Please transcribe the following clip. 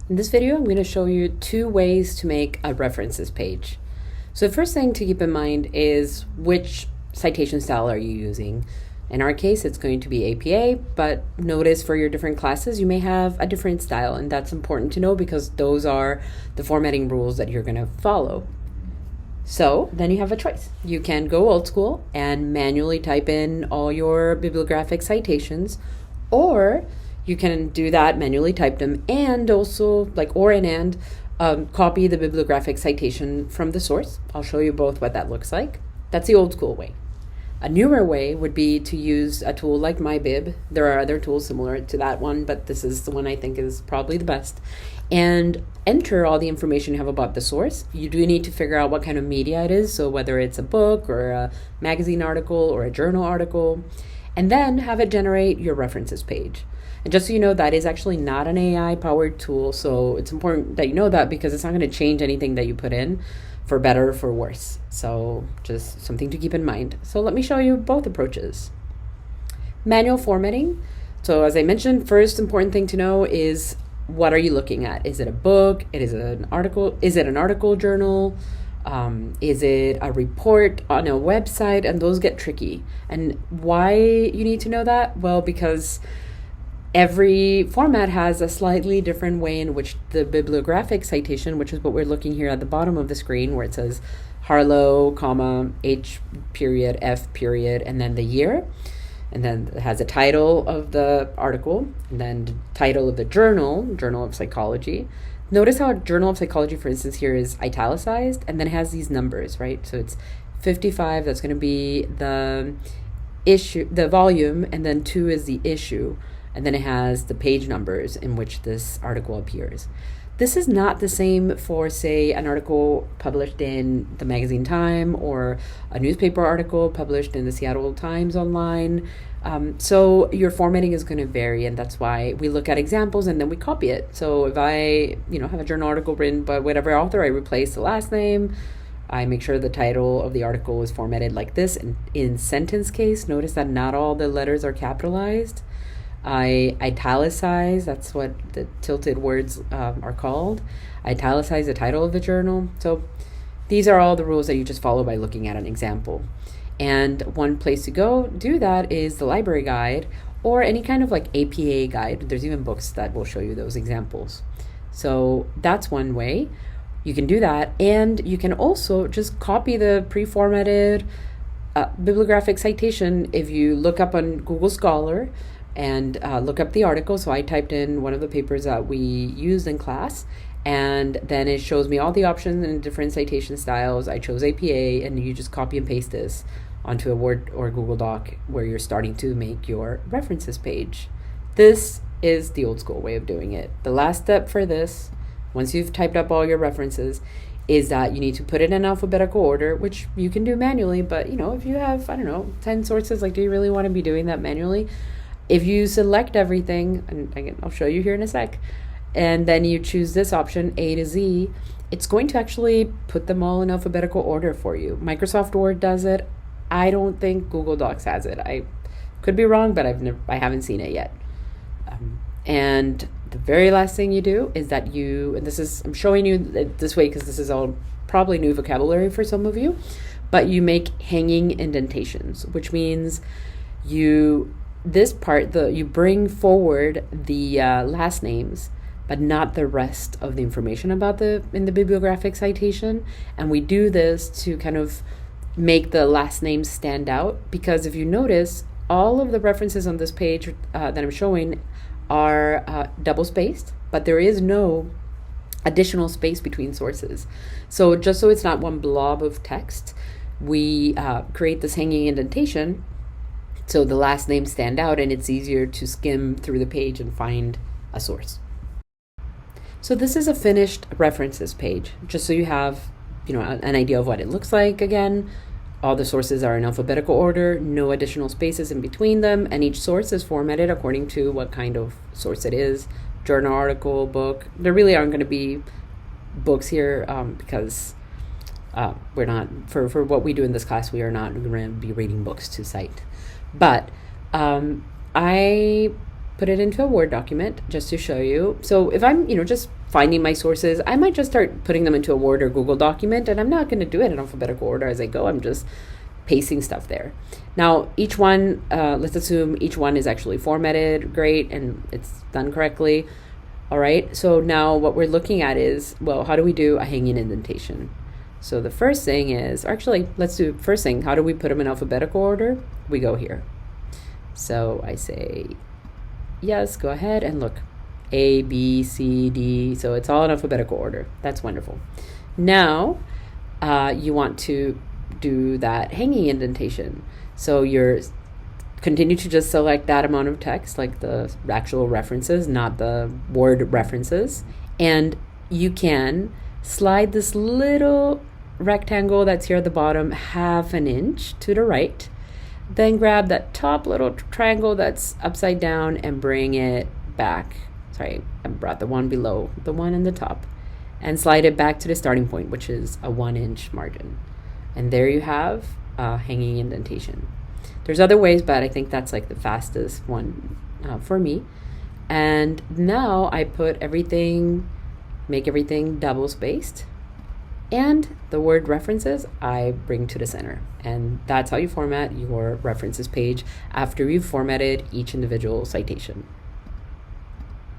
In this video, I'm going to show you 2 ways to make a references page. So the first thing to keep in mind is which citation style are you using. In our case, it's going to be APA, but notice for your different classes, you may have a different style, and that's important to know because those are the formatting rules that you're going to follow. So then you have a choice. You can go old school and manually type in all your bibliographic citations, or you can do that, manually type them, and also copy the bibliographic citation from the source. I'll show you both what that looks like. That's the old school way. A newer way would be to use a tool like MyBib. There are other tools similar to that one, but this is the one I think is probably the best. And enter all the information you have about the source. You do need to figure out what kind of media it is, so whether it's a book or a magazine article or a journal article, and then have it generate your references page. And just so you know, that is actually not an AI-powered tool, so it's important that you know that because it's not going to change anything that you put in, for better or for worse. So just something to keep in mind. So let me show you both approaches. Manual formatting. So as I mentioned, first important thing to know is what are you looking at? Is it a book? Is it an article? Is it an article journal? Is it a report on a website? And those get tricky. And why you need to know that? Well, because every format has a slightly different way in which the bibliographic citation, which is what we're looking here at the bottom of the screen, where it says Harlow, comma, H period, F period, and then the year. And then it has a title of the article, and then the title of the journal, Journal of Psychology. Notice how Journal of Psychology, for instance, here is italicized, and then it has these numbers, right? So it's 55, that's going to be the issue, the volume, and then 2 is the issue. And then it has the page numbers in which this article appears. This is not the same for, say, an article published in the magazine Time or a newspaper article published in the Seattle Times online. So your formatting is going to vary, and that's why we look at examples and then we copy it. So if I, have a journal article written by whatever author, I replace the last name. I make sure the title of the article is formatted like this. And in sentence case, notice that not all the letters are capitalized. I italicize, that's what the tilted words are called. I italicize the title of the journal. So these are all the rules that you just follow by looking at an example. And one place to go do that is the library guide or any kind of APA guide. There's even books that will show you those examples. So that's one way. You can do that. And you can also just copy the pre-formatted bibliographic citation if you look up on Google Scholar and look up the article. So I typed in one of the papers that we used in class, and then it shows me all the options and different citation styles. I chose APA, and you just copy and paste this onto a Word or Google Doc where you're starting to make your references page. This is the old school way of doing it. The last step for this, once you've typed up all your references, is that you need to put it in alphabetical order, which you can do manually, but if you have, 10 sources, do you really want to be doing that manually? If you select everything, and again, I'll show you here in a sec, and then you choose this option, A to Z, it's going to actually put them all in alphabetical order for you. Microsoft Word does it. I don't think Google Docs has it. I could be wrong, but I haven't seen it yet. And the very last thing you do is that I'm showing you this way because this is all probably new vocabulary for some of you, but you make hanging indentations, which means you bring forward the last names, but not the rest of the information in the bibliographic citation. And we do this to kind of make the last names stand out, because if you notice, all of the references on this page that I'm showing are double spaced, but there is no additional space between sources. So just so it's not one blob of text, we create this hanging indentation so the last names stand out and it's easier to skim through the page and find a source. So this is a finished references page, just so you have an idea of what it looks like. Again, all the sources are in alphabetical order, no additional spaces in between them, and each source is formatted according to what kind of source it is. Journal article, book. There really aren't going to be books here because we're not, for what we do in this class, we are not going to be reading books to cite. But I put it into a Word document just to show you. So if I'm, just finding my sources, I might just start putting them into a Word or Google document, and I'm not going to do it in alphabetical order as I go. I'm just pasting stuff there. Now, each one, let's assume each one is actually formatted great and it's done correctly. All right, so now what we're looking at is, well, how do we do a hanging indentation? So the first thing is, actually, let's do first thing. How do we put them in alphabetical order? We go here. So I say, yes, go ahead and look. A, B, C, D. So it's all in alphabetical order. That's wonderful. Now, you want to do that hanging indentation. So you're continue to just select that amount of text, like the actual references, not the word references. And you can slide this little rectangle that's here at the bottom 1/2 inch to the right. Then grab that top little triangle that's upside down and bring it back. Sorry, I brought the one below, the one in the top, and slide it back to the starting point, which is a 1-inch margin. And there you have hanging indentation. There's other ways, but I think that's like the fastest one for me. And now I put everything, make everything double spaced. And the word references I bring to the center. And that's how you format your references page after you've formatted each individual citation.